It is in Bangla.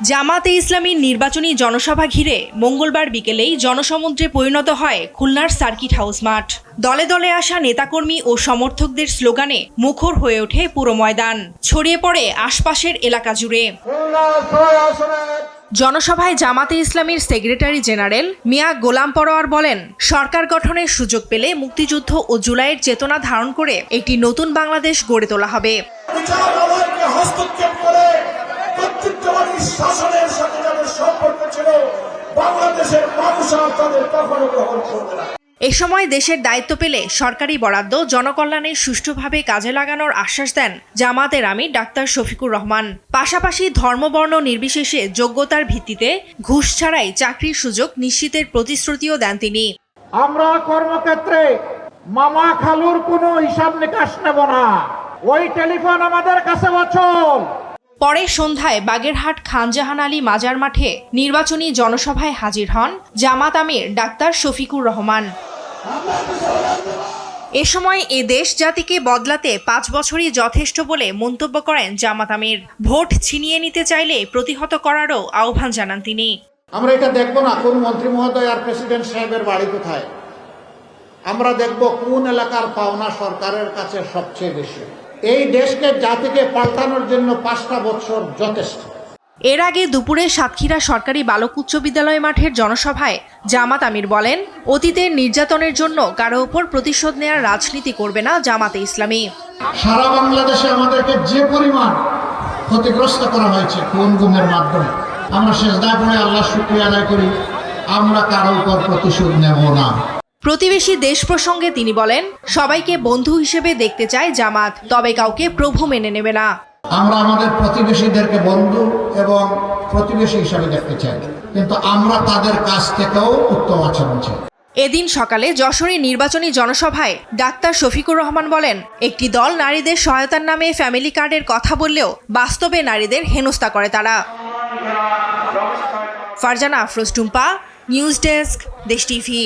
জামাতে ইসলামীর নির্বাচনী জনসভা ঘিরে মঙ্গলবার বিকেলেই জনসমুদ্রে পরিণত হয় খুলনার সার্কিট হাউস মাঠ। দলে দলে আসা নেতাকর্মী ও সমর্থকদের স্লোগানে মুখর হয়ে ওঠে পুরো ময়দান, ছড়িয়ে পড়ে আশপাশের এলাকা জুড়ে। জনসভায় জামাতে ইসলামীর সেক্রেটারি জেনারেল মিয়া গোলাম পরোয়ার বলেন, সরকার গঠনের সুযোগ পেলে মুক্তিযুদ্ধ ও জুলাইয়ের চেতনা ধারণ করে একটি নতুন বাংলাদেশ গড়ে তোলা হবে। শাসনের সাথে যাদের সম্পর্ক ছিল, বাংলাদেশের মানুষ আর তাদের কখনো গ্রহণ করবে না। এ সময় দেশের দায়িত্ব পেলে সরকারি বরাদ্দ জনকল্যাণে সুষ্ঠুভাবে কাজে লাগানোর আশ্বাস দেন জামাতের আমির ডাক্তার শফিকুর রহমান। পাশাপাশি ধর্মবর্ণ নির্বিশেষে যোগ্যতার ভিত্তিতে ঘুষ ছাড়াই চাকরির সুযোগ নিশ্চিতের প্রতিশ্রুতিও দেন তিনি। আমরা কর্মক্ষেত্রে মামা খালুর কোনো হিসাব নিকাশ নেব না, ওই টেলিফোন আমাদের কাছে অচল। পরে সন্ধ্যায় বাগেরহাট খানজাহান আলী মাজার মাঠে নির্বাচনী জনসভায় হাজির হন জামাত আমির ডাক্তার শফিকুর রহমান। এ সময় এ দেশ জাতিকে বদলাতে 5 বছরই যথেষ্ট বলে মন্তব্য করেন জামাত আমির। ভোট ছিনিয়ে নিতে চাইলে প্রতিহত করারও আহ্বান জানান তিনি। আমরা এটা দেখব না কোন মন্ত্রী মহোদয় আর প্রেসিডেন্ট সাহেবের বাড়ি কোথায়, আমরা দেখব কোন এলাকার পাওনা সরকারের কাছে সবচেয়ে বেশি। এই দেশকে জাতিকে পাল্টানোর জন্য 5টা বছর যথেষ্ট। এর আগে দুপুরে সাতক্ষীরা সরকারি বালক উচ্চ বিদ্যালয় মাঠের জনসভায় জামাত আমির বলেন, অতীতের নির্যাতনের জন্য কারো উপর প্রতিশোধ নেওয়ার রাজনীতি করবে না জামাতে ইসলামী। সারা বাংলাদেশে আমাদেরকে যে পরিমাণ ক্ষতিগ্রস্ত করা হয়েছে খুন গুমের মাধ্যমে, আমরা সেজদায় পড়ে আল্লাহর শুকরিয়া আদায় করি, আমরা কারো উপর প্রতিশোধ নেব না। প্রতিবেশী দেশ প্রসঙ্গে তিনি বলেন, সবাইকে বন্ধু হিসেবে দেখতে চায় জামাত, তবে কাউকে প্রভু মেনে নেবে না। আমরা আমাদের প্রতিবেশীদেরকে বন্ধু এবং প্রতিবেশী হিসাবে দেখতে চাই, কিন্তু আমরা তাদের কাছ থেকেও উত্তম আচরণ চাই। এদিন সকালে যশোরে নির্বাচনী জনসভায় ডাক্তার শফিকুর রহমান বলেন, একটি দল নারীদের সহায়তার নামে ফ্যামিলি কার্ডের কথা বললেও বাস্তবে নারীদের হেনস্থা করে তারা। ফারজানা আফরোজ টুম্পা, নিউজ ডেস্ক, দেশ টিভি।